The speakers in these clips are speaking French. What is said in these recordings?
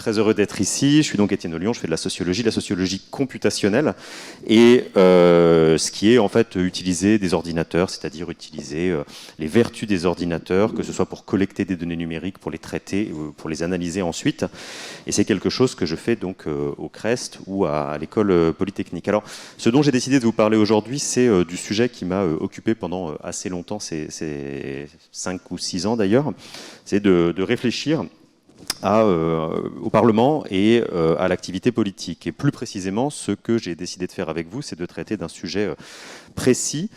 très heureux d'être ici. Je suis donc Étienne Ollion, je fais de la sociologie computationnelle, et ce qui est en fait utiliser des ordinateurs, c'est-à-dire utiliser les vertus des ordinateurs, que ce soit pour collecter des données numériques, pour les traiter, pour les analyser ensuite. Et c'est quelque chose que je fais donc au CREST ou à l'école polytechnique. Alors, ce dont j'ai décidé de vous parler aujourd'hui, c'est du sujet qui m'a occupé pendant assez longtemps, ces 5 ou 6 ans d'ailleurs, c'est de réfléchir au Parlement et à l'activité politique. Et plus précisément, ce que j'ai décidé de faire avec vous, c'est de traiter d'un sujet précis,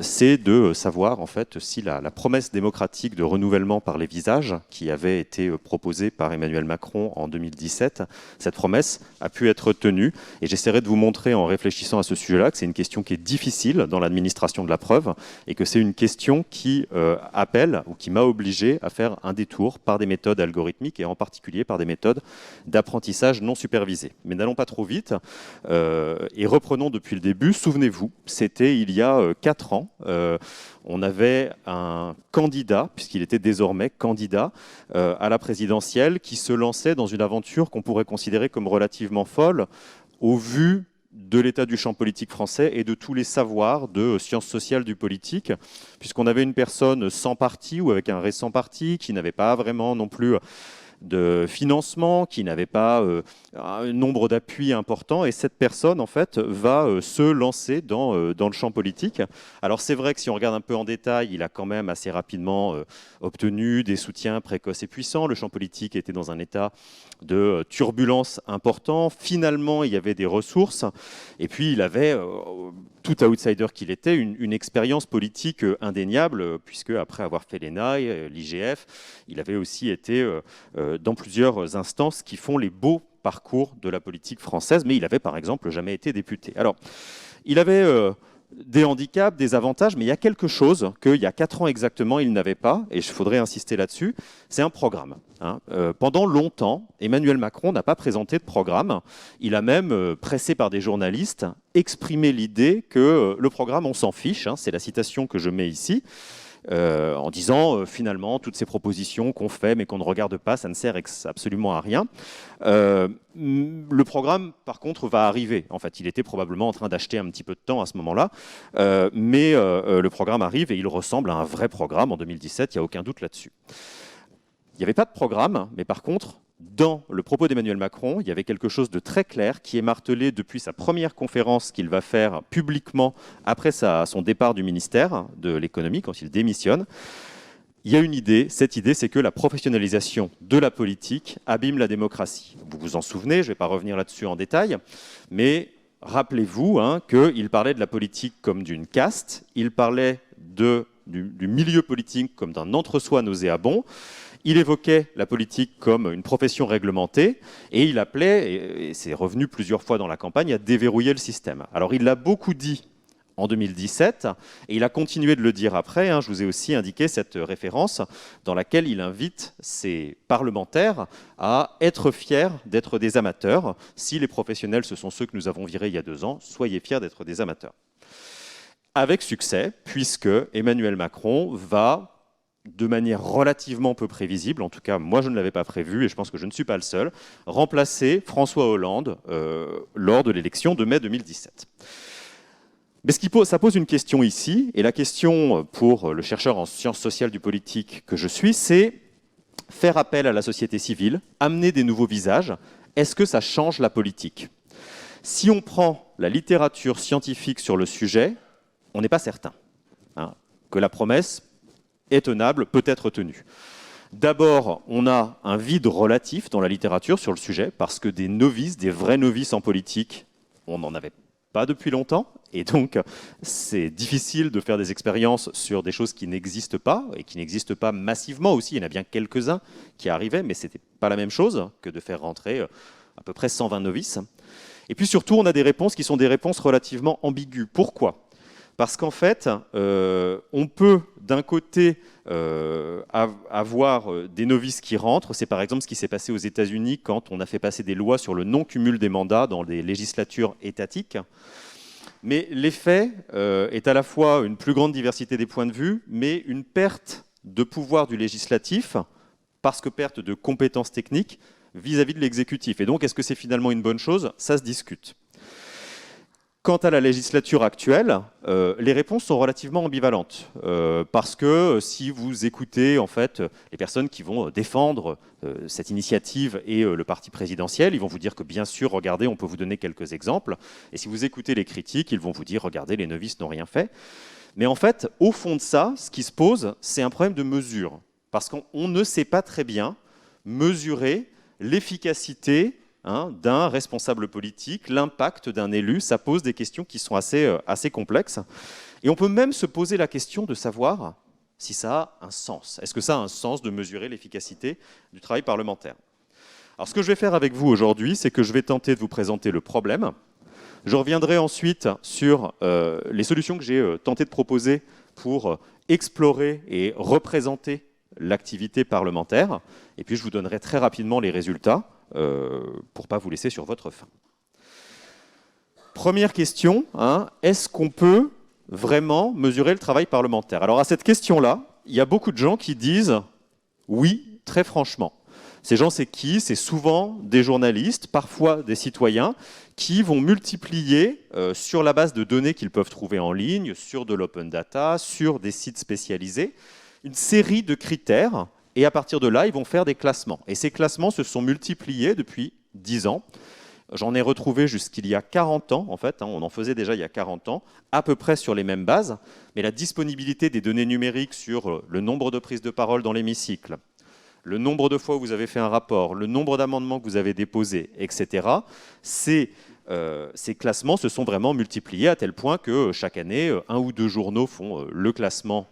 c'est de savoir en fait si la promesse démocratique de renouvellement par les visages qui avait été proposée par Emmanuel Macron en 2017, cette promesse a pu être tenue. Et j'essaierai de vous montrer en réfléchissant à ce sujet-là que c'est une question qui est difficile dans l'administration de la preuve et que c'est une question qui appelle ou qui m'a obligé à faire un détour par des méthodes algorithmiques et en particulier par des méthodes d'apprentissage non supervisé. Mais n'allons pas trop vite et reprenons depuis le début. Souvenez-vous, c'était il y a 4 ans. On avait un candidat, puisqu'il était désormais candidat à la présidentielle, qui se lançait dans une aventure qu'on pourrait considérer comme relativement folle au vu de l'état du champ politique français et de tous les savoirs de sciences sociales du politique, puisqu'on avait une personne sans parti ou avec un récent parti qui n'avait pas vraiment non plus de financement, qui n'avait pas un nombre d'appuis important, et cette personne en fait va se lancer dans le champ politique. Alors c'est vrai que si on regarde un peu en détail, il a quand même assez rapidement obtenu des soutiens précoces et puissants. Le champ politique était dans un état de turbulence important. Finalement, il y avait des ressources, et puis il avait, tout outsider qu'il était, une expérience politique indéniable, puisque après avoir fait l'ENA, l'IGF, il avait aussi été dans plusieurs instances qui font les beaux parcours de la politique française, mais il avait par exemple jamais été député. Alors, il avait des handicaps, des avantages, mais il y a quelque chose qu'il y a 4 ans exactement, il n'avait pas, et il faudrait insister là-dessus, c'est un programme. Pendant longtemps, Emmanuel Macron n'a pas présenté de programme. Il a même, pressé par des journalistes, exprimé l'idée que le programme, on s'en fiche, c'est la citation que je mets ici, en disant finalement toutes ces propositions qu'on fait mais qu'on ne regarde pas, ça ne sert absolument à rien. Le programme par contre va arriver. En fait, il était probablement en train d'acheter un petit peu de temps à ce moment-là, mais le programme arrive et il ressemble à un vrai programme en 2017, il n'y a aucun doute là-dessus. Il n'y avait pas de programme, mais par contre, dans le propos d'Emmanuel Macron, il y avait quelque chose de très clair qui est martelé depuis sa première conférence qu'il va faire publiquement après son départ du ministère de l'économie, quand il démissionne. Il y a une idée, cette idée, c'est que la professionnalisation de la politique abîme la démocratie. Vous vous en souvenez, je ne vais pas revenir là-dessus en détail, mais rappelez-vous qu'il parlait de la politique comme d'une caste, il parlait du milieu politique comme d'un entre-soi nauséabond. Il évoquait la politique comme une profession réglementée et il appelait, et c'est revenu plusieurs fois dans la campagne, à déverrouiller le système. Alors il l'a beaucoup dit en 2017 et il a continué de le dire après. Je vous ai aussi indiqué cette référence dans laquelle il invite ses parlementaires à être fiers d'être des amateurs. Si les professionnels, ce sont ceux que nous avons virés il y a 2 ans, soyez fiers d'être des amateurs. Avec succès, puisque Emmanuel Macron va, de manière relativement peu prévisible, en tout cas moi je ne l'avais pas prévu et je pense que je ne suis pas le seul, remplacer François Hollande lors de l'élection de mai 2017. Mais ça pose une question ici, et la question pour le chercheur en sciences sociales du politique que je suis, c'est faire appel à la société civile, amener des nouveaux visages, est-ce que ça change la politique ? Si on prend la littérature scientifique sur le sujet, on n'est pas certain que la promesse est tenable, peut être tenue. D'abord, on a un vide relatif dans la littérature sur le sujet, parce que des novices, des vrais novices en politique, on n'en avait pas depuis longtemps, et donc c'est difficile de faire des expériences sur des choses qui n'existent pas, et qui n'existent pas massivement aussi. Il y en a bien quelques-uns qui arrivaient, mais ce n'était pas la même chose que de faire rentrer à peu près 120 novices. Et puis surtout, on a des réponses qui sont des réponses relativement ambiguës. Pourquoi ? Parce qu'en fait, on peut d'un côté avoir des novices qui rentrent. C'est par exemple ce qui s'est passé aux États-Unis quand on a fait passer des lois sur le non-cumul des mandats dans des législatures étatiques. Mais l'effet est à la fois une plus grande diversité des points de vue, mais une perte de pouvoir du législatif, parce que perte de compétences techniques, vis-à-vis de l'exécutif. Et donc, est-ce que c'est finalement une bonne chose? Ça se discute. Quant à la législature actuelle, les réponses sont relativement ambivalentes. Parce que si vous écoutez en fait, les personnes qui vont défendre cette initiative et le parti présidentiel, ils vont vous dire que bien sûr, regardez, on peut vous donner quelques exemples. Et si vous écoutez les critiques, ils vont vous dire, regardez, les novices n'ont rien fait. Mais en fait, au fond de ça, ce qui se pose, c'est un problème de mesure. Parce qu'on ne sait pas très bien mesurer l'efficacité d'un responsable politique, l'impact d'un élu. Ça pose des questions qui sont assez complexes. Et on peut même se poser la question de savoir si ça a un sens. Est-ce que ça a un sens de mesurer l'efficacité du travail parlementaire? Alors ce que je vais faire avec vous aujourd'hui, c'est que je vais tenter de vous présenter le problème. Je reviendrai ensuite sur les solutions que j'ai tenté de proposer pour explorer et représenter l'activité parlementaire. Et puis je vous donnerai très rapidement les résultats pour ne pas vous laisser sur votre faim. Première question, est-ce qu'on peut vraiment mesurer le travail parlementaire? Alors à cette question-là, il y a beaucoup de gens qui disent oui, très franchement. Ces gens, c'est qui? C'est souvent des journalistes, parfois des citoyens, qui vont multiplier sur la base de données qu'ils peuvent trouver en ligne, sur de l'open data, sur des sites spécialisés, une série de critères. Et à partir de là, ils vont faire des classements. Et ces classements se sont multipliés depuis 10 ans. J'en ai retrouvé jusqu'il y a 40 ans, en fait. On en faisait déjà il y a 40 ans, à peu près sur les mêmes bases. Mais la disponibilité des données numériques sur le nombre de prises de parole dans l'hémicycle, le nombre de fois où vous avez fait un rapport, le nombre d'amendements que vous avez déposés, etc., ces classements se sont vraiment multipliés à tel point que chaque année, 1 ou 2 journaux font le classement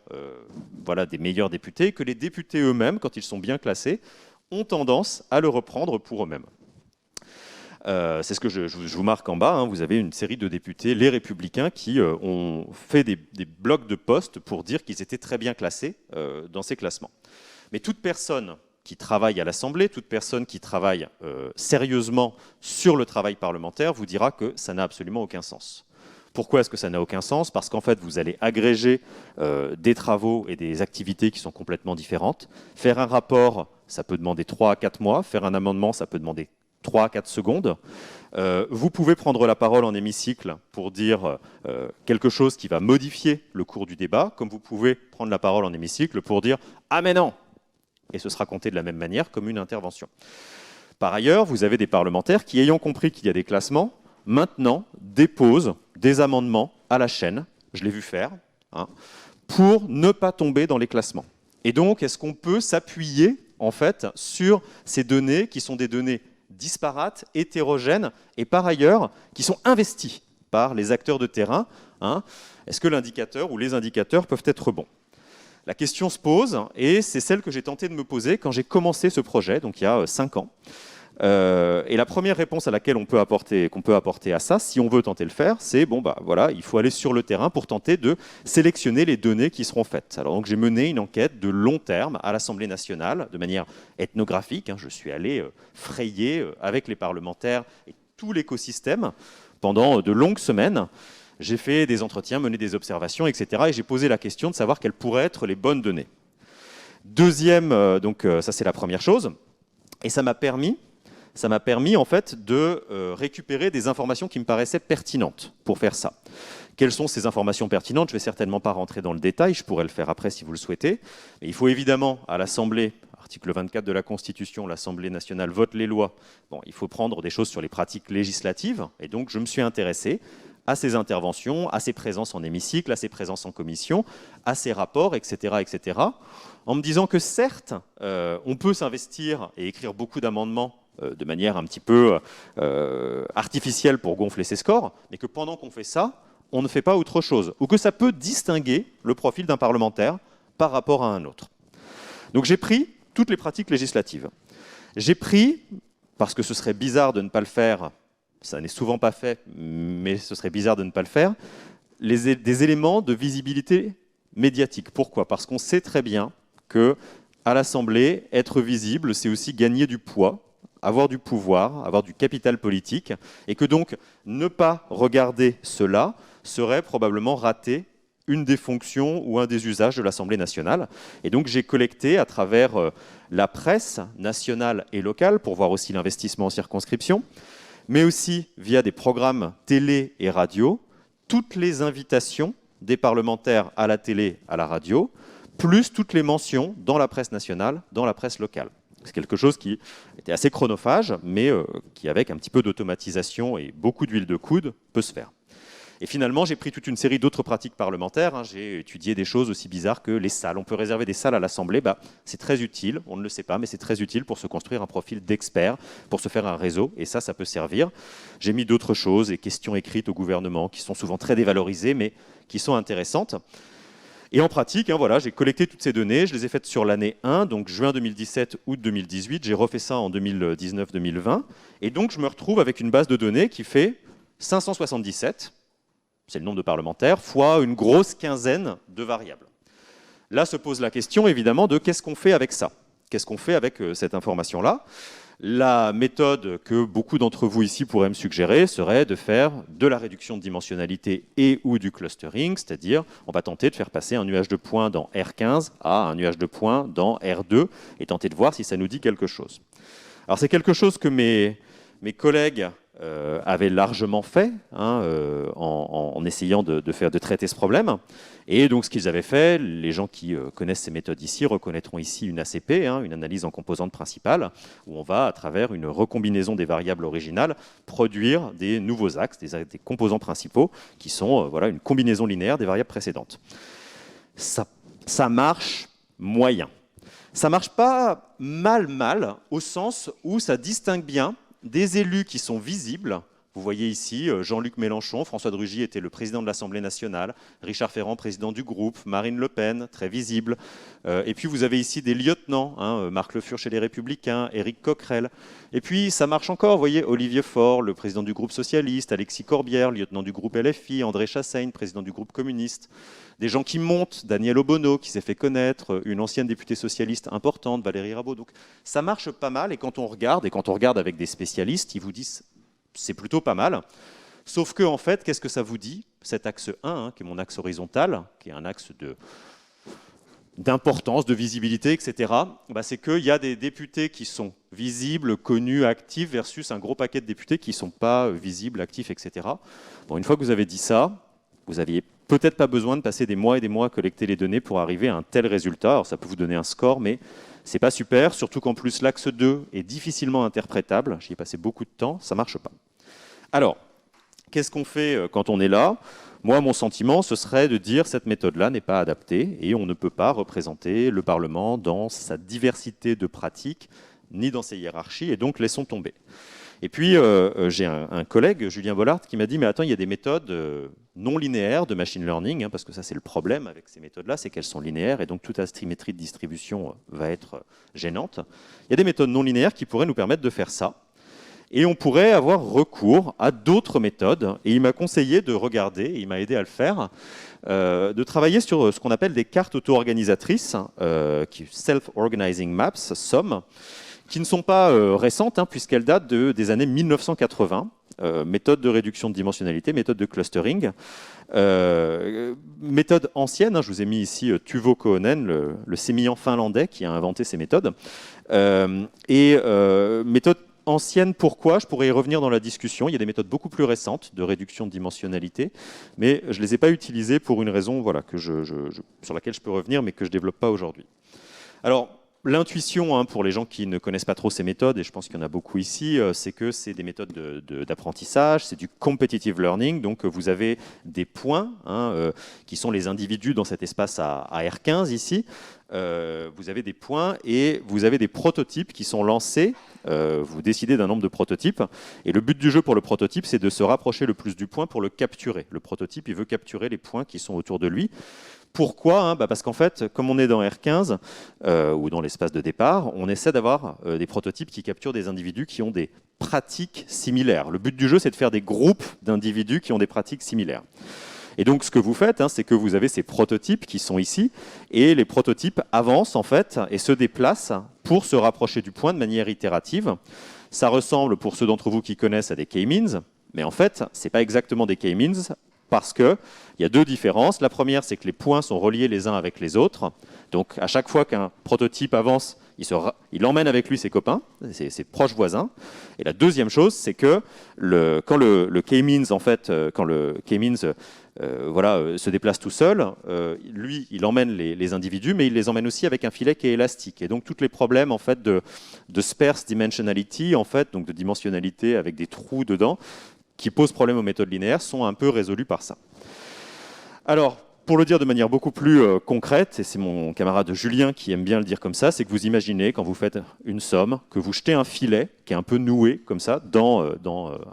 des meilleurs députés, que les députés eux-mêmes, quand ils sont bien classés, ont tendance à le reprendre pour eux-mêmes. C'est ce que je vous marque en bas. Vous avez une série de députés, les Républicains, qui ont fait des blocs de poste pour dire qu'ils étaient très bien classés dans ces classements. Mais toute personne qui travaille à l'Assemblée, toute personne qui travaille sérieusement sur le travail parlementaire vous dira que ça n'a absolument aucun sens. Pourquoi est-ce que ça n'a aucun sens? Parce qu'en fait, vous allez agréger des travaux et des activités qui sont complètement différentes. Faire un rapport, ça peut demander 3 à 4 mois. Faire un amendement, ça peut demander 3 à 4 secondes. Vous pouvez prendre la parole en hémicycle pour dire quelque chose qui va modifier le cours du débat, comme vous pouvez prendre la parole en hémicycle pour dire « Ah mais non !» et ce sera compté de la même manière comme une intervention. Par ailleurs, vous avez des parlementaires qui, ayant compris qu'il y a des classements, maintenant déposent des amendements à la chaîne, je l'ai vu faire, pour ne pas tomber dans les classements. Et donc, est-ce qu'on peut s'appuyer en fait sur ces données qui sont des données disparates, hétérogènes et par ailleurs qui sont investies par les acteurs de terrain? Est-ce que l'indicateur ou les indicateurs peuvent être bons? La question se pose, et c'est celle que j'ai tenté de me poser quand j'ai commencé ce projet, donc il y a 5 ans. Et la première réponse à laquelle qu'on peut apporter à ça, si on veut tenter de le faire, c'est il faut aller sur le terrain pour tenter de sélectionner les données qui seront faites. Alors donc j'ai mené une enquête de long terme à l'Assemblée nationale, de manière ethnographique. Je suis allé frayer avec les parlementaires et tout l'écosystème pendant de longues semaines. J'ai fait des entretiens, mené des observations, etc. Et j'ai posé la question de savoir quelles pourraient être les bonnes données. Deuxième, ça c'est la première chose. Et ça m'a permis en fait de récupérer des informations qui me paraissaient pertinentes pour faire ça. Quelles sont ces informations pertinentes? Je ne vais certainement pas rentrer dans le détail, je pourrais le faire après si vous le souhaitez. Mais il faut évidemment, à l'Assemblée, article 24 de la Constitution, l'Assemblée nationale vote les lois. Il faut prendre des choses sur les pratiques législatives. Et donc je me suis intéressé à ces interventions, à ces présences en hémicycle, à ces présences en commission, à ces rapports, etc., etc., en me disant que certes, on peut s'investir et écrire beaucoup d'amendements de manière un petit peu artificielle pour gonfler ses scores, mais que pendant qu'on fait ça, on ne fait pas autre chose, ou que ça peut distinguer le profil d'un parlementaire par rapport à un autre. Donc j'ai pris toutes les pratiques législatives. J'ai pris, parce que ce serait bizarre de ne pas le faire, ça n'est souvent pas fait, mais ce serait bizarre de ne pas le faire, des éléments de visibilité médiatique. Pourquoi? Parce qu'on sait très bien qu'à l'Assemblée, être visible, c'est aussi gagner du poids, avoir du pouvoir, avoir du capital politique, et que donc ne pas regarder cela serait probablement rater une des fonctions ou un des usages de l'Assemblée nationale. Et donc j'ai collecté à travers la presse nationale et locale, pour voir aussi l'investissement en circonscription, mais aussi via des programmes télé et radio, toutes les invitations des parlementaires à la télé, à la radio, plus toutes les mentions dans la presse nationale, dans la presse locale. C'est quelque chose qui était assez chronophage, mais qui, avec un petit peu d'automatisation et beaucoup d'huile de coude, peut se faire. Et finalement, j'ai pris toute une série d'autres pratiques parlementaires. J'ai étudié des choses aussi bizarres que les salles. On peut réserver des salles à l'Assemblée. C'est très utile, on ne le sait pas, mais c'est très utile pour se construire un profil d'expert, pour se faire un réseau, et ça peut servir. J'ai mis d'autres choses, des questions écrites au gouvernement, qui sont souvent très dévalorisées, mais qui sont intéressantes. Et en pratique, voilà, j'ai collecté toutes ces données, je les ai faites sur l'année 1, donc juin 2017, août 2018, j'ai refait ça en 2019-2020, et donc je me retrouve avec une base de données qui fait 577, c'est le nombre de parlementaires, fois une grosse quinzaine de variables. Là se pose la question, évidemment, de qu'est-ce qu'on fait avec ça? Qu'est-ce qu'on fait avec cette information-là? La méthode que beaucoup d'entre vous ici pourraient me suggérer serait de faire de la réduction de dimensionnalité et ou du clustering, c'est-à-dire on va tenter de faire passer un nuage de points dans R15 à un nuage de points dans R2 et tenter de voir si ça nous dit quelque chose. Alors c'est quelque chose que mes collègues avaient largement fait en essayant de traiter ce problème. Et donc ce qu'ils avaient fait, les gens qui connaissent ces méthodes ici reconnaîtront ici une ACP, une analyse en composantes principales, où on va, à travers une recombinaison des variables originales, produire des nouveaux axes, des composants principaux, qui sont voilà, une combinaison linéaire des variables précédentes. Ça marche moyen. Ça marche pas mal, au sens où ça distingue bien des élus qui sont visibles. Vous voyez ici Jean-Luc Mélenchon, François de Rugy était le président de l'Assemblée nationale, Richard Ferrand, président du groupe, Marine Le Pen, très visible. Et puis vous avez ici des lieutenants, Marc Le Fur chez les Républicains, Éric Coquerel. Et puis ça marche encore, vous voyez Olivier Faure, le président du groupe socialiste, Alexis Corbière, lieutenant du groupe LFI, André Chassaigne, président du groupe communiste. Des gens qui montent, Daniel Obono, qui s'est fait connaître, une ancienne députée socialiste importante, Valérie Rabault. Donc ça marche pas mal, et quand on regarde avec des spécialistes, ils vous disent c'est plutôt pas mal. Sauf que, en fait, qu'est-ce que ça vous dit? Cet axe 1, qui est mon axe horizontal, qui est un axe d'importance, de visibilité, etc., c'est qu'il y a des députés qui sont visibles, connus, actifs, versus un gros paquet de députés qui ne sont pas visibles, actifs, etc. Bon, une fois que vous avez dit ça, vous n'aviez peut-être pas besoin de passer des mois et des mois à collecter les données pour arriver à un tel résultat. Alors ça peut vous donner un score, mais ce n'est pas super, surtout qu'en plus l'axe 2 est difficilement interprétable. J'y ai passé beaucoup de temps, ça ne marche pas. Alors, qu'est-ce qu'on fait quand on est là? Moi, mon sentiment, ce serait de dire que cette méthode-là n'est pas adaptée et on ne peut pas représenter le Parlement dans sa diversité de pratiques, ni dans ses hiérarchies, et donc laissons tomber. Et puis, j'ai un collègue, Julien Bollard, qui m'a dit « Mais attends, il y a des méthodes non linéaires de machine learning, parce que ça, c'est le problème avec ces méthodes-là, c'est qu'elles sont linéaires, et donc toute asymétrie de distribution va être gênante. Il y a des méthodes non linéaires qui pourraient nous permettre de faire ça. Et on pourrait avoir recours à d'autres méthodes. Et il m'a conseillé de regarder, et il m'a aidé à le faire, de travailler sur ce qu'on appelle des cartes auto-organisatrices, Self-Organizing Maps, SOM, qui ne sont pas récentes, puisqu'elles datent des années 1980. Méthode de réduction de dimensionnalité, méthode de clustering. Méthode ancienne, je vous ai mis ici Tuvo Kohonen, le sémillant finlandais qui a inventé ces méthodes. Méthode ancienne, pourquoi? Je pourrais y revenir dans la discussion. Il y a des méthodes beaucoup plus récentes de réduction de dimensionnalité, mais je ne les ai pas utilisées pour une raison voilà, sur laquelle je peux revenir, mais que je ne développe pas aujourd'hui. Alors, l'intuition, pour les gens qui ne connaissent pas trop ces méthodes, et je pense qu'il y en a beaucoup ici, c'est que c'est des méthodes d'apprentissage, c'est du competitive learning, donc vous avez des points qui sont les individus dans cet espace à R15 ici. Vous avez des points et vous avez des prototypes qui sont lancés. Vous décidez d'un nombre de prototypes et le but du jeu pour le prototype, c'est de se rapprocher le plus du point pour le capturer. Le prototype, il veut capturer les points qui sont autour de lui. Pourquoi? Parce qu'en fait, comme on est dans R15 ou dans l'espace de départ, on essaie d'avoir des prototypes qui capturent des individus qui ont des pratiques similaires. Le but du jeu, c'est de faire des groupes d'individus qui ont des pratiques similaires. Et donc, ce que vous faites, c'est que vous avez ces prototypes qui sont ici, et les prototypes avancent en fait et se déplacent pour se rapprocher du point de manière itérative. Ça ressemble, pour ceux d'entre vous qui connaissent, à des k-means, mais en fait, ce n'est pas exactement des k-means. parce qu'il y a deux différences. La première, c'est que les points sont reliés les uns avec les autres. Donc à chaque fois qu'un prototype avance, il emmène avec lui ses copains, ses proches voisins. Et la deuxième chose, c'est que quand le K-means, en fait, quand le K-means se déplace tout seul, lui, il emmène les individus, mais il les emmène aussi avec un filet qui est élastique. Et donc tous les problèmes en fait de sparse dimensionality, en fait, donc de dimensionnalité avec des trous dedans, qui posent problème aux méthodes linéaires, sont un peu résolus par ça. Alors, pour le dire de manière beaucoup plus concrète, et c'est mon camarade Julien qui aime bien le dire comme ça, c'est que vous imaginez, quand vous faites une somme, que vous jetez un filet qui est un peu noué comme ça dans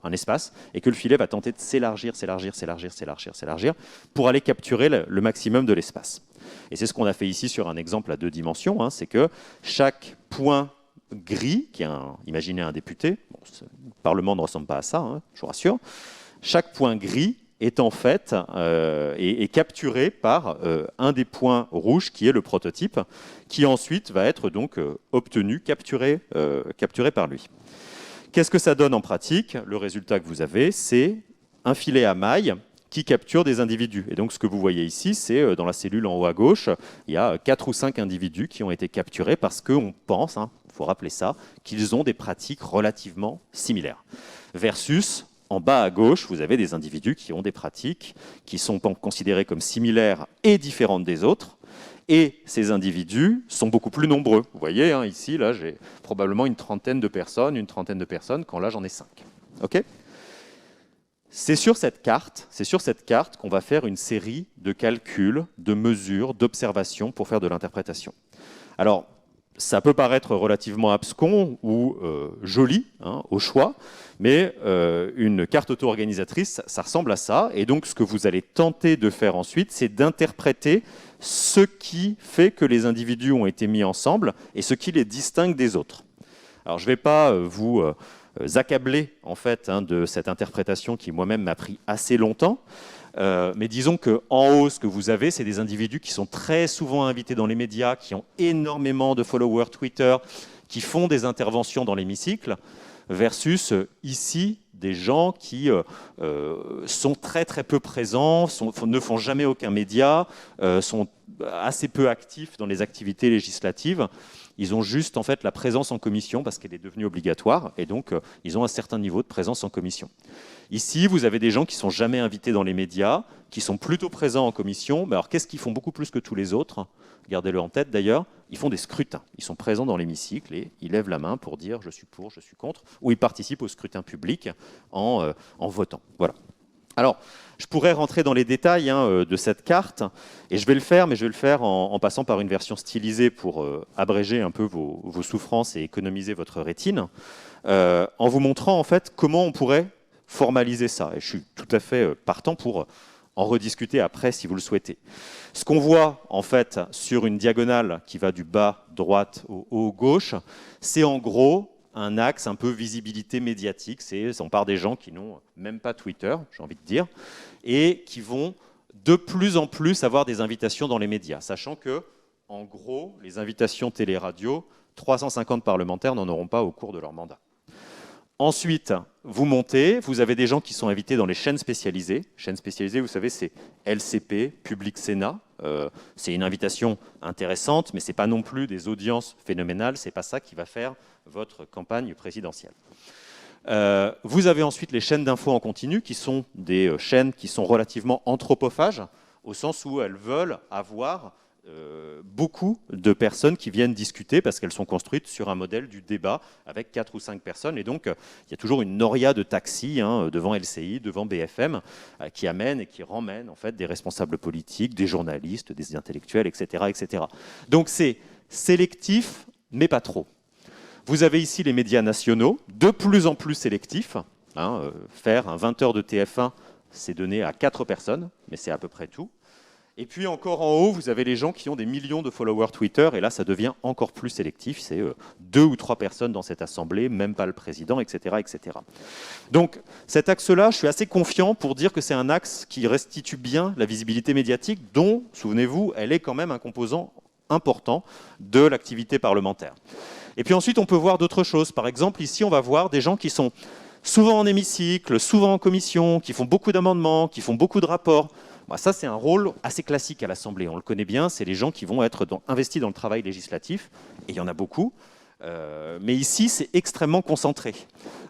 un espace, et que le filet va tenter de s'élargir pour aller capturer le maximum de l'espace. Et c'est ce qu'on a fait ici sur un exemple à 2 dimensions, hein, c'est que chaque point gris, imaginez un député, bon, le Parlement ne ressemble pas à ça, hein, je vous rassure, chaque point gris est en fait est capturé par un des points rouges qui est le prototype, qui ensuite va être donc capturé par lui. Qu'est-ce que ça donne en pratique? Le résultat que vous avez, c'est un filet à mailles qui capture des individus. Et donc ce que vous voyez ici, c'est dans la cellule en haut à gauche, il y a 4 ou 5 individus qui ont été capturés parce qu'on pense, il faut rappeler ça, qu'ils ont des pratiques relativement similaires. Versus en bas à gauche, vous avez des individus qui ont des pratiques qui sont considérées comme similaires et différentes des autres. Et ces individus sont beaucoup plus nombreux. Vous voyez, hein, ici, là, j'ai probablement une trentaine de personnes, quand là, j'en ai 5. Okay ? C'est sur cette carte qu'on va faire une série de calculs, de mesures, d'observations pour faire de l'interprétation. Alors, ça peut paraître relativement abscon ou joli, hein, au choix, mais une carte auto-organisatrice, ça ressemble à ça. Et donc, ce que vous allez tenter de faire ensuite, c'est d'interpréter ce qui fait que les individus ont été mis ensemble et ce qui les distingue des autres. Alors, je ne vais pas vous accabler en fait, hein, de cette interprétation qui moi-même m'a pris assez longtemps. Mais disons qu'en haut, ce que vous avez, c'est des individus qui sont très souvent invités dans les médias, qui ont énormément de followers Twitter, qui font des interventions dans l'hémicycle, versus ici, des gens qui sont très très peu présents, ne font jamais aucun média, sont assez peu actifs dans les activités législatives. Ils ont juste en fait la présence en commission parce qu'elle est devenue obligatoire et donc ils ont un certain niveau de présence en commission. Ici, vous avez des gens qui ne sont jamais invités dans les médias, qui sont plutôt présents en commission. Mais alors qu'est-ce qu'ils font beaucoup plus que tous les autres? Gardez-le en tête d'ailleurs, ils font des scrutins. Ils sont présents dans l'hémicycle et ils lèvent la main pour dire je suis pour, je suis contre, ou ils participent au scrutin public en votant. Voilà. Alors, je pourrais rentrer dans les détails de cette carte, et je vais le faire, mais je vais le faire en passant par une version stylisée pour abréger un peu vos souffrances et économiser votre rétine, en vous montrant en fait comment on pourrait formaliser ça. Et je suis tout à fait partant pour en rediscuter après si vous le souhaitez. Ce qu'on voit en fait sur une diagonale qui va du bas droite au haut gauche, c'est en gros un axe un peu visibilité médiatique. On part des gens qui n'ont même pas Twitter, j'ai envie de dire, et qui vont de plus en plus avoir des invitations dans les médias, sachant que, en gros, les invitations télé-radio, 350 parlementaires n'en auront pas au cours de leur mandat. Ensuite, vous montez, vous avez des gens qui sont invités dans les chaînes spécialisées. Chaînes spécialisées, vous savez, c'est LCP, Public Sénat. C'est une invitation intéressante, mais ce n'est pas non plus des audiences phénoménales. Ce n'est pas ça qui va faire votre campagne présidentielle. Vous avez ensuite les chaînes d'infos en continu, qui sont des chaînes qui sont relativement anthropophages, au sens où elles veulent avoir beaucoup de personnes qui viennent discuter parce qu'elles sont construites sur un modèle du débat avec 4 ou 5 personnes. Et donc, il y a toujours une noria de taxis devant LCI, devant BFM, qui amène et qui ramène en fait, des responsables politiques, des journalistes, des intellectuels, etc. etc. Donc, c'est sélectif, mais pas trop. Vous avez ici les médias nationaux, de plus en plus sélectifs. Faire un 20 heures de TF1, c'est donné à 4 personnes, mais c'est à peu près tout. Et puis encore en haut, vous avez les gens qui ont des millions de followers Twitter, et là, ça devient encore plus sélectif. C'est 2 ou 3 personnes dans cette assemblée, même pas le président, etc. etc. Donc cet axe-là, je suis assez confiant pour dire que c'est un axe qui restitue bien la visibilité médiatique, dont, souvenez-vous, elle est quand même un composant important de l'activité parlementaire. Et puis ensuite, on peut voir d'autres choses. Par exemple, ici, on va voir des gens qui sont souvent en hémicycle, souvent en commission, qui font beaucoup d'amendements, qui font beaucoup de rapports. Bah, ça, c'est un rôle assez classique à l'Assemblée. On le connaît bien, c'est les gens qui vont être investis dans le travail législatif, et il y en a beaucoup. Mais ici, c'est extrêmement concentré.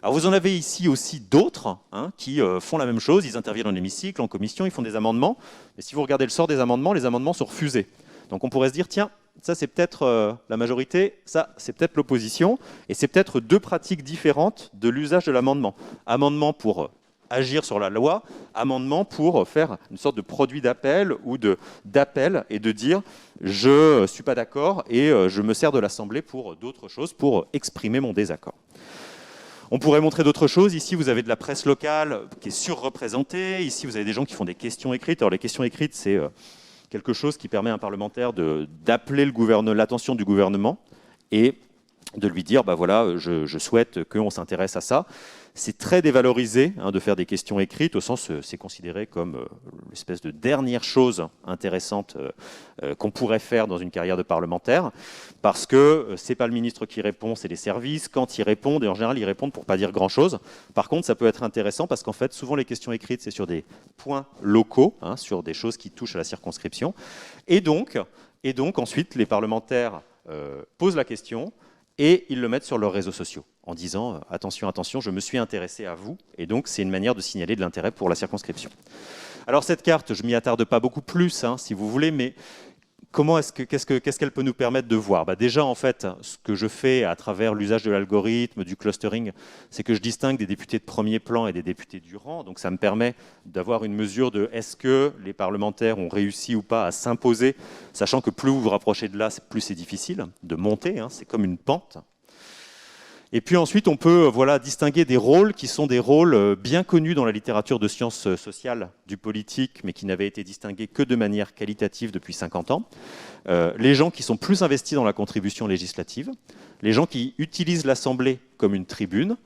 Alors, vous en avez ici aussi d'autres qui font la même chose. Ils interviennent en hémicycle, en commission, ils font des amendements. Mais si vous regardez le sort des amendements, les amendements sont refusés. Donc, on pourrait se dire, tiens, ça, c'est peut-être la majorité, ça, c'est peut-être l'opposition. Et c'est peut-être deux pratiques différentes de l'usage de l'amendement. Amendement pour agir sur la loi, amendement pour faire une sorte de produit d'appel ou d'appel et de dire je ne suis pas d'accord et je me sers de l'Assemblée pour d'autres choses, pour exprimer mon désaccord. On pourrait montrer d'autres choses. Ici, vous avez de la presse locale qui est surreprésentée. Ici, vous avez des gens qui font des questions écrites. Alors, les questions écrites, c'est quelque chose qui permet à un parlementaire d'appeler l'attention du gouvernement et de lui dire, bah voilà, je souhaite qu'on s'intéresse à ça. C'est très dévalorisé de faire des questions écrites, au sens c'est considéré comme l'espèce de dernière chose intéressante qu'on pourrait faire dans une carrière de parlementaire, parce que c'est pas le ministre qui répond, c'est les services. Quand ils répondent, et en général ils répondent pour pas dire grand-chose. Par contre, ça peut être intéressant parce qu'en fait, souvent les questions écrites, c'est sur des points locaux, sur des choses qui touchent à la circonscription. Et donc ensuite, les parlementaires posent la question, et ils le mettent sur leurs réseaux sociaux en disant « Attention, attention, je me suis intéressé à vous ». Et donc, c'est une manière de signaler de l'intérêt pour la circonscription. Alors, cette carte, je ne m'y attarde pas beaucoup plus, si vous voulez, mais qu'est-ce qu'elle peut nous permettre de voir ? Déjà, en fait, ce que je fais à travers l'usage de l'algorithme, du clustering, c'est que je distingue des députés de premier plan et des députés du rang. Donc, ça me permet d'avoir une mesure de est-ce que les parlementaires ont réussi ou pas à s'imposer, sachant que plus vous vous rapprochez de là, plus c'est difficile de monter. C'est comme une pente. Et puis ensuite, on peut distinguer des rôles qui sont des rôles bien connus dans la littérature de sciences sociales du politique, mais qui n'avaient été distingués que de manière qualitative depuis 50 ans. Les gens qui sont plus investis dans la contribution législative, les gens qui utilisent l'Assemblée comme une tribune,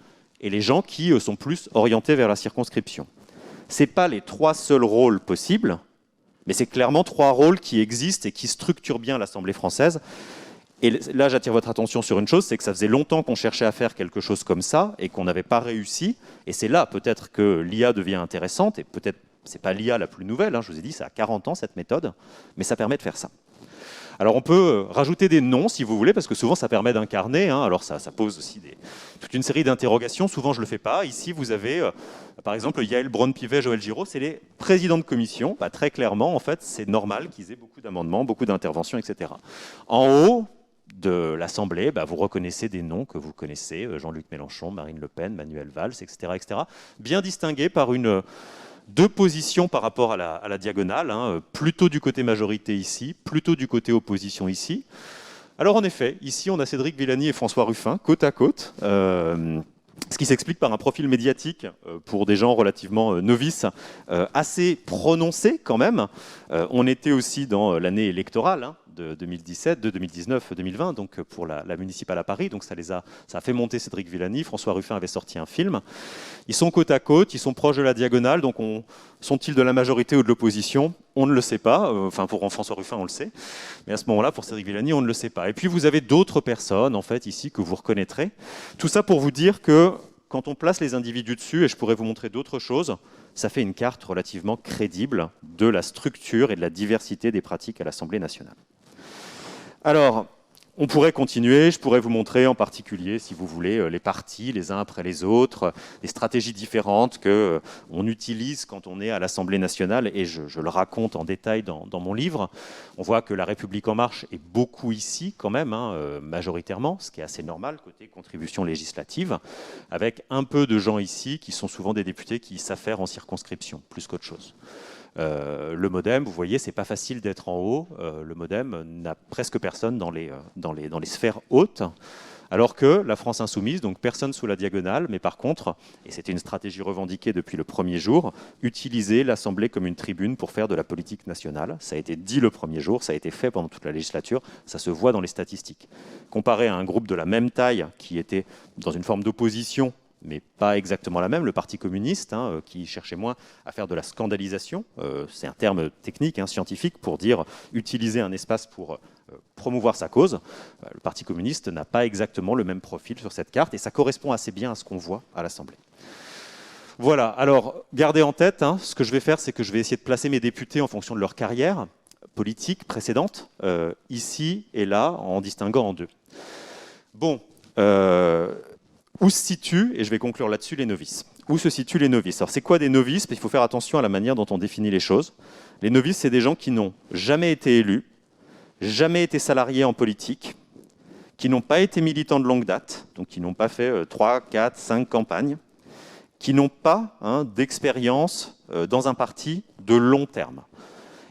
et les gens qui sont plus orientés vers la circonscription. Ce n'est pas les trois seuls rôles possibles, mais c'est clairement trois rôles qui existent et qui structurent bien l'Assemblée française. Et là, j'attire votre attention sur une chose, c'est que ça faisait longtemps qu'on cherchait à faire quelque chose comme ça et qu'on n'avait pas réussi. Et c'est là peut-être que l'IA devient intéressante. Et peut-être, ce n'est pas l'IA la plus nouvelle, je vous ai dit, ça a 40 ans cette méthode, mais ça permet de faire ça. Alors on peut rajouter des noms si vous voulez, parce que souvent ça permet d'incarner. Alors ça pose aussi toute une série d'interrogations. Souvent je ne le fais pas. Ici vous avez par exemple Yael Braun-Pivet, Joël Giraud, c'est les présidents de commission. Très clairement, en fait, c'est normal qu'ils aient beaucoup d'amendements, beaucoup d'interventions, etc. En haut de l'Assemblée, vous reconnaissez des noms que vous connaissez, Jean-Luc Mélenchon, Marine Le Pen, Manuel Valls, etc., etc., bien distingués par deux positions par rapport à la diagonale, plutôt du côté majorité ici, plutôt du côté opposition ici. Alors en effet, ici on a Cédric Villani et François Ruffin, côte à côte, ce qui s'explique par un profil médiatique pour des gens relativement novices, assez prononcé quand même. On était aussi dans l'année électorale de 2017, de 2019, 2020, donc pour la municipale à Paris. Donc ça a fait monter Cédric Villani. François Ruffin avait sorti un film. Ils sont côte à côte, ils sont proches de la diagonale. Donc sont-ils de la majorité ou de l'opposition ? On ne le sait pas. Enfin, pour François Ruffin, on le sait. Mais à ce moment-là, pour Cédric Villani, on ne le sait pas. Et puis vous avez d'autres personnes, en fait, ici, que vous reconnaîtrez. Tout ça pour vous dire que quand on place les individus dessus, et je pourrais vous montrer d'autres choses, ça fait une carte relativement crédible de la structure et de la diversité des pratiques à l'Assemblée nationale. Alors, on pourrait continuer, je pourrais vous montrer en particulier, si vous voulez, les partis, les uns après les autres, les stratégies différentes qu'on utilise quand on est à l'Assemblée nationale, et je le raconte en détail dans mon livre. On voit que La République En Marche est beaucoup ici, quand même, majoritairement, ce qui est assez normal, côté contribution législative, avec un peu de gens ici qui sont souvent des députés qui s'affairent en circonscription, plus qu'autre chose. Le MoDem, vous voyez, c'est pas facile d'être en haut. Le MoDem n'a presque personne dans les sphères hautes, alors que la France Insoumise, donc personne sous la diagonale, mais par contre, et c'était une stratégie revendiquée depuis le premier jour, utiliser l'Assemblée comme une tribune pour faire de la politique nationale. Ça a été dit le premier jour, ça a été fait pendant toute la législature, ça se voit dans les statistiques. Comparé à un groupe de la même taille qui était dans une forme d'opposition, mais pas exactement la même, le Parti communiste, qui cherchait moins à faire de la scandalisation. C'est un terme technique, scientifique, pour dire utiliser un espace pour promouvoir sa cause. Le Parti communiste n'a pas exactement le même profil sur cette carte, et ça correspond assez bien à ce qu'on voit à l'Assemblée. Voilà, alors gardez en tête, ce que je vais faire, c'est que je vais essayer de placer mes députés en fonction de leur carrière politique précédente, ici et là, en distinguant en deux. Bon, où se situent, et je vais conclure là-dessus, les novices. Où se situent les novices? Alors c'est quoi des novices? Il faut faire attention à la manière dont on définit les choses. Les novices, c'est des gens qui n'ont jamais été élus, jamais été salariés en politique, qui n'ont pas été militants de longue date, donc qui n'ont pas fait 3, 4, 5 campagnes, qui n'ont pas d'expérience dans un parti de long terme.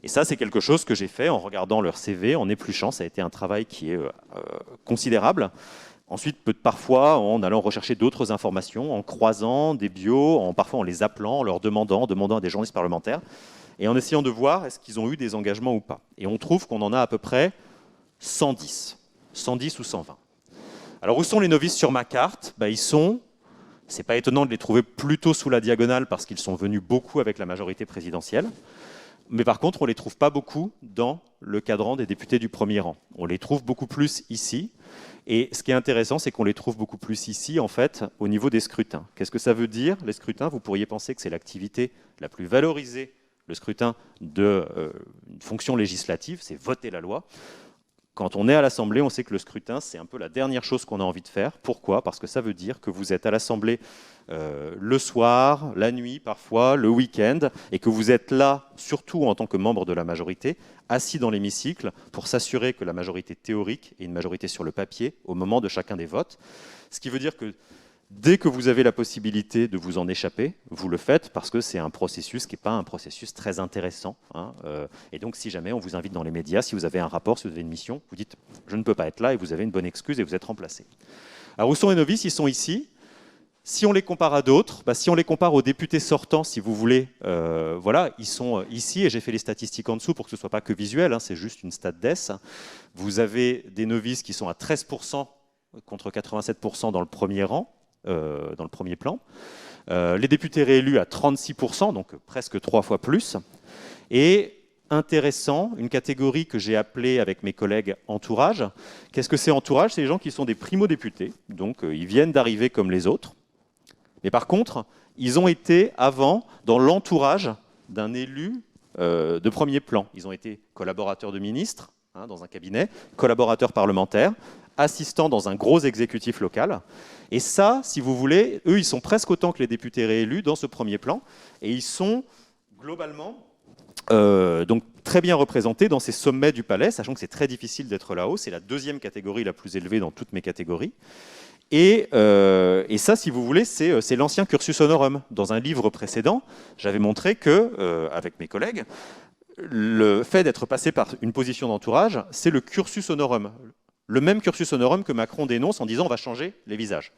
Et ça, c'est quelque chose que j'ai fait en regardant leur CV, en épluchant. Ça a été un travail qui est considérable. Ensuite, parfois, en allant rechercher d'autres informations, en croisant des bios, parfois en les appelant, en leur demandant à des journalistes parlementaires, et en essayant de voir est-ce qu'ils ont eu des engagements ou pas. Et on trouve qu'on en a à peu près 110 ou 120. Alors, où sont les novices sur ma carte? Ils sont... C'est pas étonnant de les trouver plutôt sous la diagonale parce qu'ils sont venus beaucoup avec la majorité présidentielle. Mais par contre, on ne les trouve pas beaucoup dans le cadran des députés du premier rang. On les trouve beaucoup plus ici. Et ce qui est intéressant, c'est qu'on les trouve beaucoup plus ici, en fait, au niveau des scrutins. Qu'est-ce que ça veut dire, les scrutins? Vous pourriez penser que c'est l'activité la plus valorisée, le scrutin d'une fonction législative, c'est voter la loi. Quand on est à l'Assemblée, on sait que le scrutin, c'est un peu la dernière chose qu'on a envie de faire. Pourquoi? Parce que ça veut dire que vous êtes à l'Assemblée le soir, la nuit parfois, le week-end, et que vous êtes là, surtout en tant que membre de la majorité, assis dans l'hémicycle pour s'assurer que la majorité théorique est une majorité sur le papier au moment de chacun des votes. Ce qui veut dire que dès que vous avez la possibilité de vous en échapper, vous le faites parce que c'est un processus qui n'est pas un processus très intéressant. Et donc, si jamais on vous invite dans les médias, si vous avez un rapport, si vous avez une mission, vous dites « je ne peux pas être là » et vous avez une bonne excuse et vous êtes remplacé. Alors, où sont les novices? Ils sont ici. Si on les compare à d'autres, si on les compare aux députés sortants, si vous voulez, voilà, ils sont ici, et j'ai fait les statistiques en dessous pour que ce ne soit pas que visuel, c'est juste une stat DES. Vous avez des novices qui sont à 13% contre 87% dans le premier rang, dans le premier plan. Les députés réélus à 36%, donc presque 3 fois plus. Et intéressant, une catégorie que j'ai appelée avec mes collègues entourage. Qu'est-ce que c'est entourage? C'est les gens qui sont des primo-députés, donc ils viennent d'arriver comme les autres. Mais par contre, ils ont été avant dans l'entourage d'un élu de premier plan. Ils ont été collaborateurs de ministres dans un cabinet, collaborateurs parlementaires, assistants dans un gros exécutif local. Et ça, si vous voulez, eux, ils sont presque autant que les députés réélus dans ce premier plan. Et ils sont globalement donc très bien représentés dans ces sommets du palais, sachant que c'est très difficile d'être là-haut. C'est la deuxième catégorie la plus élevée dans toutes mes catégories. Et ça, si vous voulez, c'est l'ancien cursus honorum. Dans un livre précédent, j'avais montré que, avec mes collègues, le fait d'être passé par une position d'entourage, c'est le cursus honorum. Le même cursus honorum que Macron dénonce en disant on va changer les visages.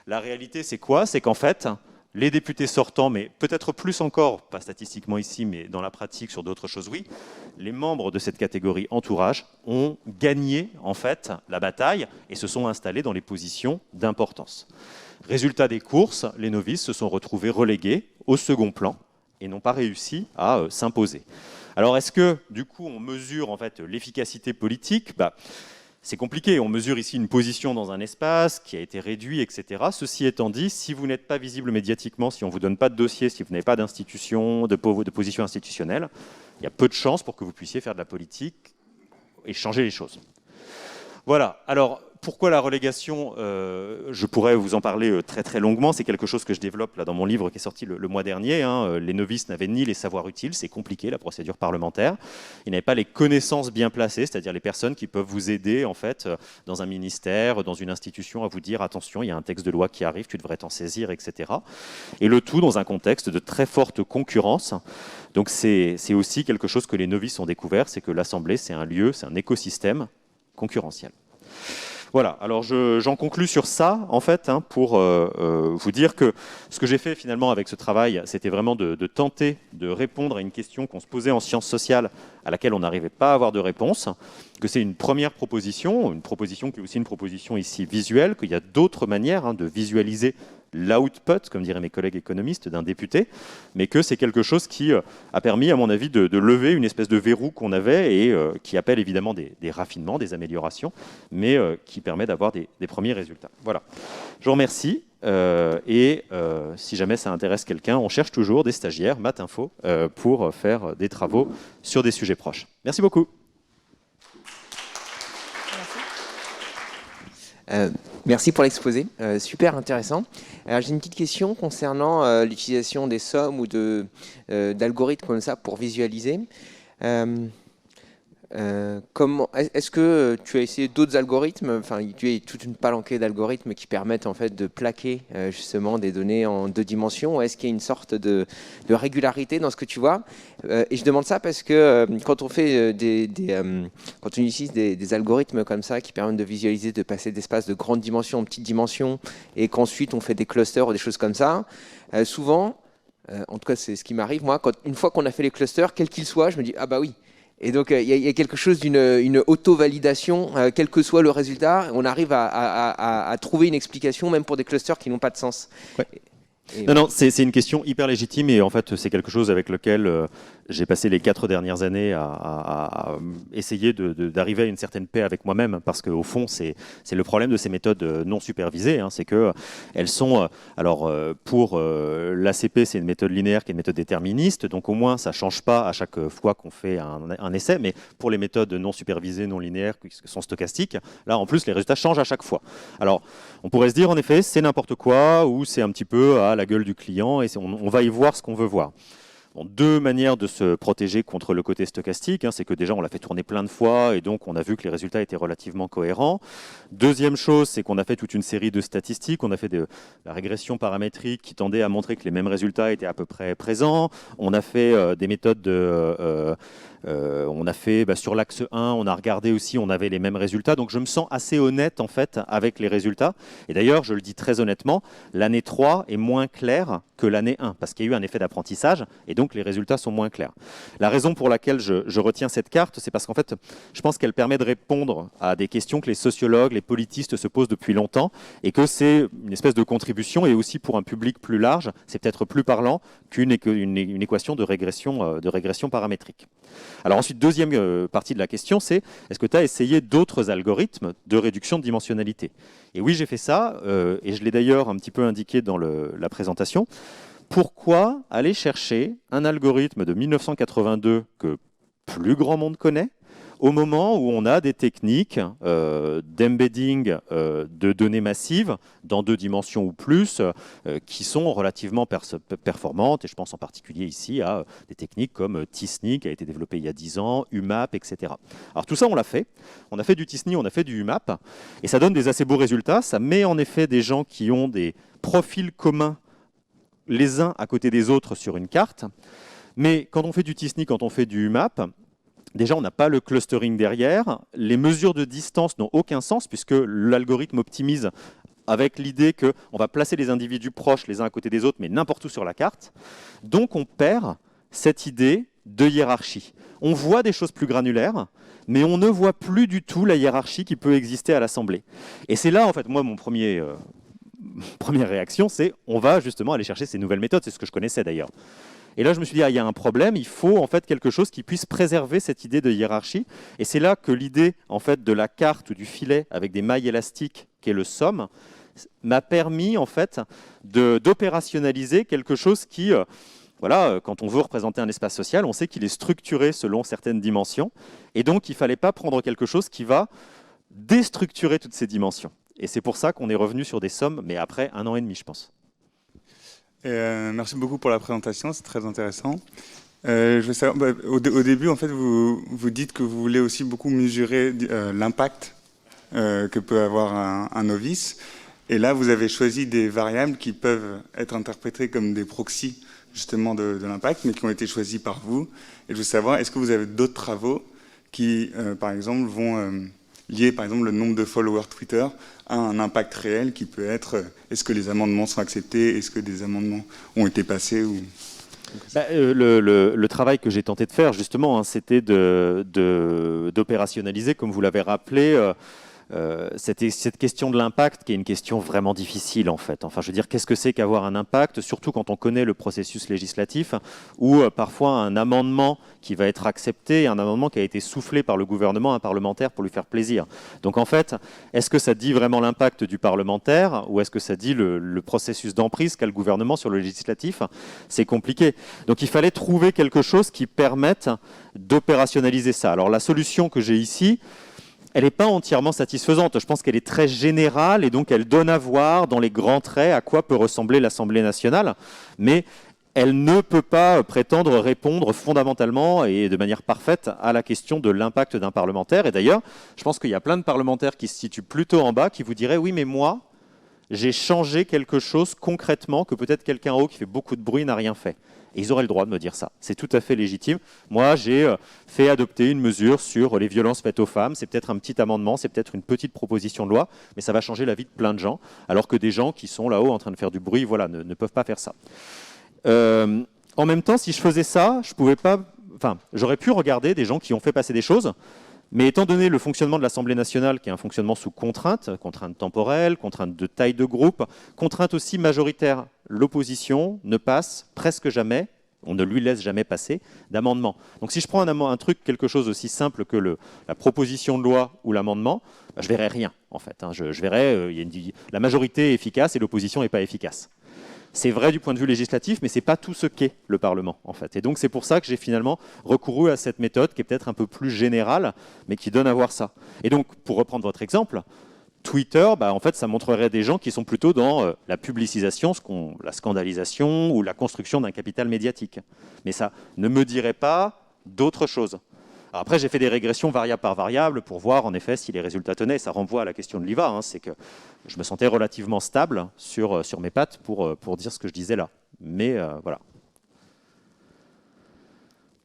La réalité, c'est quoi? C'est qu'en fait, les députés sortants, mais peut-être plus encore, pas statistiquement ici, mais dans la pratique sur d'autres choses, oui, les membres de cette catégorie entourage ont gagné en fait la bataille et se sont installés dans les positions d'importance. Résultat des courses, les novices se sont retrouvés relégués au second plan et n'ont pas réussi à s'imposer. Alors est-ce que du coup on mesure en fait l'efficacité politique? C'est compliqué, on mesure ici une position dans un espace qui a été réduit, etc. Ceci étant dit, si vous n'êtes pas visible médiatiquement, si on ne vous donne pas de dossier, si vous n'avez pas d'institution, de position institutionnelle, il y a peu de chances pour que vous puissiez faire de la politique et changer les choses. Voilà, alors pourquoi la relégation? Je pourrais vous en parler très très longuement, c'est quelque chose que je développe là, dans mon livre qui est sorti le mois dernier. Les novices n'avaient ni les savoirs utiles, c'est compliqué la procédure parlementaire. Ils n'avaient pas les connaissances bien placées, c'est-à-dire les personnes qui peuvent vous aider en fait, dans un ministère, dans une institution, à vous dire attention, il y a un texte de loi qui arrive, tu devrais t'en saisir, etc. Et le tout dans un contexte de très forte concurrence. Donc c'est aussi quelque chose que les novices ont découvert, c'est que l'Assemblée, c'est un lieu, c'est un écosystème concurrentiel. Voilà, alors j'en conclus sur ça, en fait, pour vous dire que ce que j'ai fait finalement avec ce travail, c'était vraiment de tenter de répondre à une question qu'on se posait en sciences sociales, à laquelle on n'arrivait pas à avoir de réponse, que c'est une première proposition qui est aussi une proposition ici visuelle, qu'il y a d'autres manières de visualiser l'output, comme diraient mes collègues économistes, d'un député, mais que c'est quelque chose qui a permis, à mon avis, de lever une espèce de verrou qu'on avait et qui appelle évidemment des raffinements, des améliorations, mais qui permet d'avoir des premiers résultats. Voilà. Je vous remercie. Si jamais ça intéresse quelqu'un, on cherche toujours des stagiaires, Matinfo, pour faire des travaux sur des sujets proches. Merci beaucoup. Merci pour l'exposé, super intéressant. Alors j'ai une petite question concernant l'utilisation des sommes ou d'algorithmes comme ça pour visualiser. Est-ce que tu as essayé d'autres algorithmes? Enfin, tu as toute une palanquée d'algorithmes qui permettent en fait de plaquer justement des données en 2 dimensions. Est-ce qu'il y a une sorte de régularité dans ce que tu vois? Et je demande ça parce que quand on fait quand on utilise des algorithmes comme ça qui permettent de visualiser, de passer d'espace de grandes dimensions en petites dimensions, et qu'ensuite on fait des clusters ou des choses comme ça, souvent, en tout cas c'est ce qui m'arrive moi, une fois qu'on a fait les clusters, quels qu'ils soient, je me dis ah bah oui. Et donc, il y a quelque chose d'une auto-validation, quel que soit le résultat, on arrive à trouver une explication, même pour des clusters qui n'ont pas de sens. Ouais. Non, c'est une question hyper légitime et en fait, c'est quelque chose avec lequel j'ai passé les 4 dernières années à essayer d'arriver à une certaine paix avec moi-même, parce qu'au fond, c'est le problème de ces méthodes non supervisées, hein, c'est qu'elles sont... pour l'ACP, c'est une méthode linéaire qui est une méthode déterministe, donc au moins, ça ne change pas à chaque fois qu'on fait un essai, mais pour les méthodes non supervisées, non linéaires, qui sont stochastiques, là, en plus, les résultats changent à chaque fois. Alors, on pourrait se dire, en effet, c'est n'importe quoi, ou c'est un petit peu à la gueule du client, et on va y voir ce qu'on veut voir. Bon, 2 manières de se protéger contre le côté stochastique, hein, c'est que déjà on l'a fait tourner plein de fois et donc on a vu que les résultats étaient relativement cohérents. Deuxième chose, c'est qu'on a fait toute une série de statistiques, on a fait de la régression paramétrique qui tendait à montrer que les mêmes résultats étaient à peu près présents. On a fait des méthodes on a fait sur l'axe 1, on a regardé aussi, on avait les mêmes résultats. Donc je me sens assez honnête en fait avec les résultats. Et d'ailleurs, je le dis très honnêtement, l'année 3 est moins claire que l'année 1 parce qu'il y a eu un effet d'apprentissage et donc les résultats sont moins clairs. La raison pour laquelle je retiens cette carte, c'est parce qu'en fait, je pense qu'elle permet de répondre à des questions que les sociologues, les politistes se posent depuis longtemps et que c'est une espèce de contribution et aussi pour un public plus large, c'est peut-être plus parlant qu'une équation de régression paramétrique. Alors ensuite, deuxième partie de la question, c'est est-ce que tu as essayé d'autres algorithmes de réduction de dimensionnalité? Et oui, j'ai fait ça, et je l'ai d'ailleurs un petit peu indiqué dans la présentation. Pourquoi aller chercher un algorithme de 1982 que plus grand monde connaît, au moment où on a des techniques d'embedding de données massives dans 2 dimensions ou plus qui sont relativement performantes, et je pense en particulier ici à des techniques comme T-SNE qui a été développé il y a 10 ans, UMAP, etc. Alors tout ça on l'a fait, on a fait du T-SNE, on a fait du UMAP, et ça donne des assez beaux résultats, ça met en effet des gens qui ont des profils communs les uns à côté des autres sur une carte, mais quand on fait du T-SNE, quand on fait du UMAP, déjà, on n'a pas le clustering derrière. Les mesures de distance n'ont aucun sens puisque l'algorithme optimise avec l'idée qu'on va placer les individus proches les uns à côté des autres, mais n'importe où sur la carte. Donc, on perd cette idée de hiérarchie. On voit des choses plus granulaires, mais on ne voit plus du tout la hiérarchie qui peut exister à l'Assemblée. Et c'est là, en fait, moi, mon première réaction, c'est on va justement aller chercher ces nouvelles méthodes. C'est ce que je connaissais d'ailleurs. Et là, je me suis dit, il y a un problème, il faut en fait quelque chose qui puisse préserver cette idée de hiérarchie. Et c'est là que l'idée en fait de la carte ou du filet avec des mailles élastiques, qui est le SOM, m'a permis en fait d'opérationnaliser quelque chose qui, voilà, quand on veut représenter un espace social, on sait qu'il est structuré selon certaines dimensions. Et donc, il ne fallait pas prendre quelque chose qui va déstructurer toutes ces dimensions. Et c'est pour ça qu'on est revenu sur des sommes, mais après 1 an et demi, je pense. Merci beaucoup pour la présentation, c'est très intéressant. Je veux savoir, au début, en fait, vous dites que vous voulez aussi beaucoup mesurer l'impact que peut avoir un novice. Et là, vous avez choisi des variables qui peuvent être interprétées comme des proxys justement de l'impact, mais qui ont été choisis par vous. Et je veux savoir, est-ce que vous avez d'autres travaux qui, par exemple, vont lier, par exemple, le nombre de followers Twitter à un impact réel qui peut être, est-ce que les amendements sont acceptés, est-ce que des amendements ont été passés ou... Le travail que j'ai tenté de faire, justement, hein, c'était d'opérationnaliser, comme vous l'avez rappelé, cette question de l'impact qui est une question vraiment difficile en fait. Enfin, je veux dire, qu'est-ce que c'est qu'avoir un impact, surtout quand on connaît le processus législatif, où parfois un amendement qui va être accepté, un amendement qui a été soufflé par le gouvernement à un parlementaire pour lui faire plaisir. Donc en fait, est-ce que ça dit vraiment l'impact du parlementaire ou est-ce que ça dit le processus d'emprise qu'a le gouvernement sur le législatif? C'est compliqué. Donc il fallait trouver quelque chose qui permette d'opérationnaliser ça. Alors la solution que j'ai ici, elle n'est pas entièrement satisfaisante. Je pense qu'elle est très générale et donc elle donne à voir dans les grands traits à quoi peut ressembler l'Assemblée nationale, mais elle ne peut pas prétendre répondre fondamentalement et de manière parfaite à la question de l'impact d'un parlementaire. Et d'ailleurs, je pense qu'il y a plein de parlementaires qui se situent plutôt en bas, qui vous diraient « oui, mais moi, j'ai changé quelque chose concrètement que peut-être quelqu'un en haut qui fait beaucoup de bruit n'a rien fait ». Et ils auraient le droit de me dire ça. C'est tout à fait légitime. Moi, j'ai fait adopter une mesure sur les violences faites aux femmes. C'est peut-être un petit amendement, c'est peut-être une petite proposition de loi, mais ça va changer la vie de plein de gens, alors que des gens qui sont là-haut en train de faire du bruit, voilà, ne peuvent pas faire ça. En même temps, si je faisais ça, je pouvais pas. Enfin, j'aurais pu regarder des gens qui ont fait passer des choses, mais étant donné le fonctionnement de l'Assemblée nationale, qui est un fonctionnement sous contrainte temporelle, contrainte de taille de groupe, contrainte aussi majoritaire, l'opposition ne passe presque jamais, on ne lui laisse jamais passer, d'amendement. Donc si je prends un truc, quelque chose aussi simple que la proposition de loi ou l'amendement, bah, je verrai rien en fait. Hein. Je verrai, la majorité est efficace et l'opposition n'est pas efficace. C'est vrai du point de vue législatif, mais ce n'est pas tout ce qu'est le Parlement, en fait. Et donc, c'est pour ça que j'ai finalement recouru à cette méthode qui est peut-être un peu plus générale, mais qui donne à voir ça. Et donc, pour reprendre votre exemple, Twitter, bah, en fait, ça montrerait des gens qui sont plutôt dans la publicisation, la scandalisation ou la construction d'un capital médiatique. Mais ça ne me dirait pas d'autre chose. Alors après, j'ai fait des régressions variable par variable pour voir en effet si les résultats tenaient. Ça renvoie à la question de l'IVA. Hein, c'est que je me sentais relativement stable sur mes pattes pour dire ce que je disais là. Mais voilà.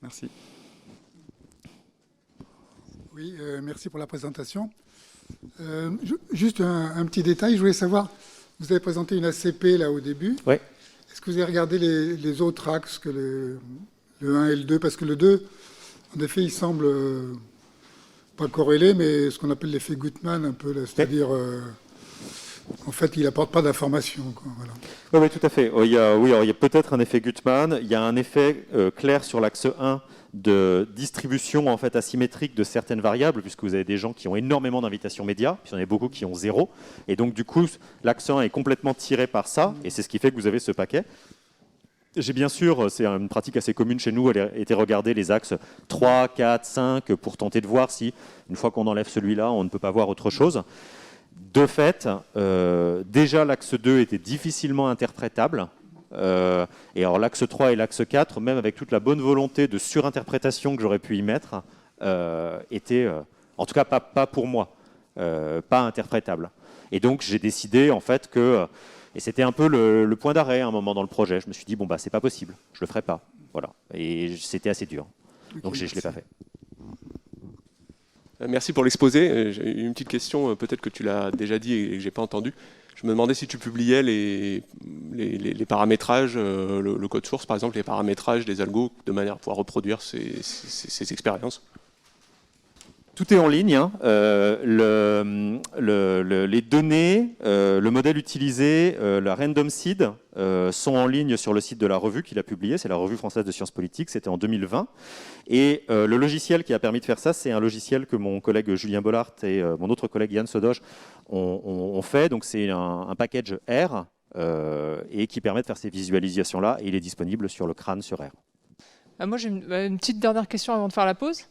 Merci. Oui, merci pour la présentation. Juste un petit détail, je voulais savoir, vous avez présenté une ACP là au début. Oui. Est-ce que vous avez regardé les autres axes que le 1 et le 2? Parce que le 2, en effet, il semble pas corrélé, mais ce qu'on appelle l'effet Gutmann, un peu, c'est-à-dire, en fait, il n'apporte pas d'informations. Voilà. Oui, tout à fait. Il y a peut-être un effet Gutmann. Il y a un effet clair sur l'axe 1 de distribution en fait asymétrique de certaines variables, puisque vous avez des gens qui ont énormément d'invitations médias, puis il y en a beaucoup qui ont 0. Et donc, du coup, l'axe 1 est complètement tiré par ça, et c'est ce qui fait que vous avez ce paquet. J'ai bien sûr, c'est une pratique assez commune chez nous, elle a été regarder les axes 3, 4, 5 pour tenter de voir si, une fois qu'on enlève celui-là, on ne peut pas voir autre chose. De fait, déjà l'axe 2 était difficilement interprétable. Et alors l'axe 3 et l'axe 4, même avec toute la bonne volonté de surinterprétation que j'aurais pu y mettre, étaient, en tout cas pas pour moi, pas interprétables. Et donc j'ai décidé en fait que... Et c'était un peu le point d'arrêt à un moment dans le projet. Je me suis dit, bon, bah, c'est pas possible, je le ferai pas. Voilà. Et c'était assez dur. Donc, je ne l'ai pas fait. Merci pour l'exposé. J'ai une petite question, peut-être que tu l'as déjà dit et que je n'ai pas entendu. Je me demandais si tu publiais les paramétrages, le code source, par exemple, les paramétrages des algos, de manière à pouvoir reproduire ces expériences. Tout est en ligne. Hein. Les données, le modèle utilisé, la random seed sont en ligne sur le site de la revue qu'il a publié. C'est la Revue française de sciences politiques. C'était en 2020. Et le logiciel qui a permis de faire ça, c'est un logiciel que mon collègue Julien Bollard et mon autre collègue Yann Sodoge ont fait. Donc c'est un package R et qui permet de faire ces visualisations-là. Et il est disponible sur le crâne sur R. Moi, j'ai une petite dernière question avant de faire la pause.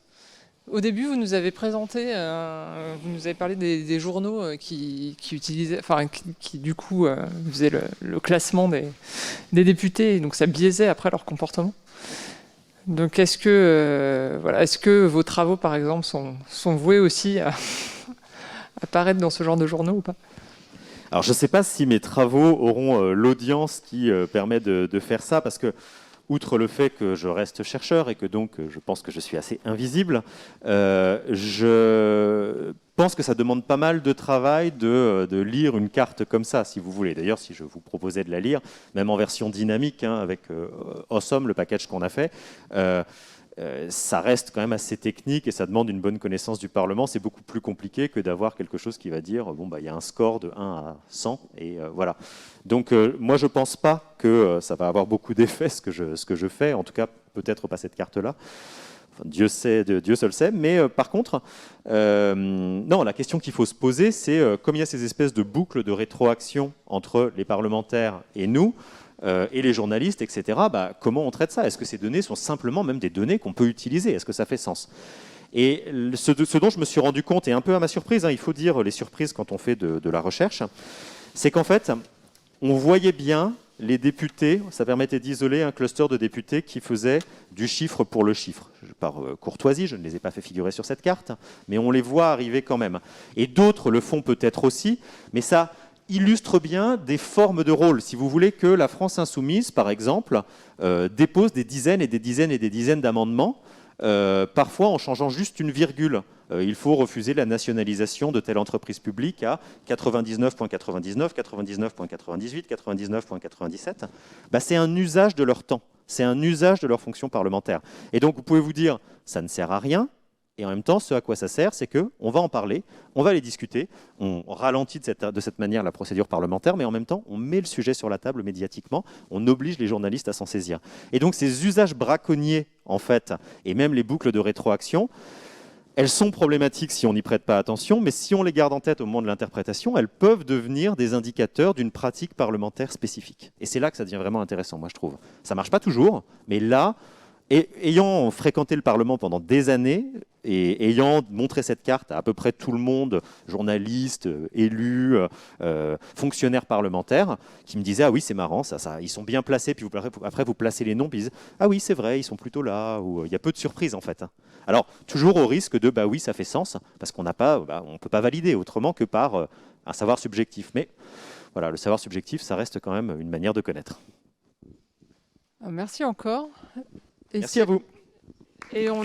Au début, vous nous avez présenté, vous nous avez parlé des journaux qui utilisaient, enfin, qui du coup faisaient le classement des députés, et donc ça biaisait après leur comportement. Donc, est-ce que vos travaux, par exemple, sont voués aussi à apparaître dans ce genre de journaux ou pas? Alors, je ne sais pas si mes travaux auront l'audience qui permet de faire ça, parce que outre le fait que je reste chercheur et que donc je pense que je suis assez invisible, je pense que ça demande pas mal de travail de lire une carte comme ça, si vous voulez. D'ailleurs, si je vous proposais de la lire, même en version dynamique, hein, avec Awesome, le package qu'on a fait, ça reste quand même assez technique et ça demande une bonne connaissance du Parlement. C'est beaucoup plus compliqué que d'avoir quelque chose qui va dire bon, bah, y a un score de 1 à 100 et voilà. Donc moi je ne pense pas que ça va avoir beaucoup d'effet ce que je fais, en tout cas peut-être pas cette carte-là. Enfin, Dieu seul sait, mais par contre, non, la question qu'il faut se poser, c'est comme il y a ces espèces de boucles de rétroaction entre les parlementaires et nous, et les journalistes, etc., bah, comment on traite ça? Est-ce que ces données sont simplement même des données qu'on peut utiliser? Est-ce que ça fait sens? Et ce dont je me suis rendu compte, et un peu à ma surprise, hein, il faut dire les surprises quand on fait de la recherche, c'est qu'en fait, on voyait bien les députés, ça permettait d'isoler un cluster de députés qui faisaient du chiffre pour le chiffre. Par courtoisie, je ne les ai pas fait figurer sur cette carte, mais on les voit arriver quand même. Et d'autres le font peut-être aussi, mais ça illustre bien des formes de rôle. Si vous voulez que la France insoumise, par exemple, dépose des dizaines et des dizaines et des dizaines d'amendements, parfois en changeant juste une virgule. Il faut refuser la nationalisation de telle entreprise publique à 99,99, 99,98, 99,97. Bah, c'est un usage de leur temps, c'est un usage de leur fonction parlementaire. Et donc vous pouvez vous dire, ça ne sert à rien. Et en même temps, ce à quoi ça sert, c'est qu'on va en parler, on va les discuter, on ralentit de cette manière la procédure parlementaire, mais en même temps, on met le sujet sur la table médiatiquement, on oblige les journalistes à s'en saisir. Et donc ces usages braconniers, en fait, et même les boucles de rétroaction, elles sont problématiques si on n'y prête pas attention, mais si on les garde en tête au moment de l'interprétation, elles peuvent devenir des indicateurs d'une pratique parlementaire spécifique. Et c'est là que ça devient vraiment intéressant, moi je trouve. Ça ne marche pas toujours, mais là, ayant fréquenté le Parlement pendant des années et ayant montré cette carte à peu près tout le monde, journalistes, élus, fonctionnaires parlementaires, qui me disaient « Ah oui, c'est marrant, ça, ils sont bien placés », puis après vous placez les noms, puis ils disent « Ah oui, c'est vrai, ils sont plutôt là », ou il y a peu de surprises en fait. Alors, toujours au risque de « Bah oui, ça fait sens », parce qu'on n'a pas, on ne peut pas valider autrement que par un savoir subjectif. Mais voilà, le savoir subjectif, ça reste quand même une manière de connaître. Merci encore. Merci à vous. Et on...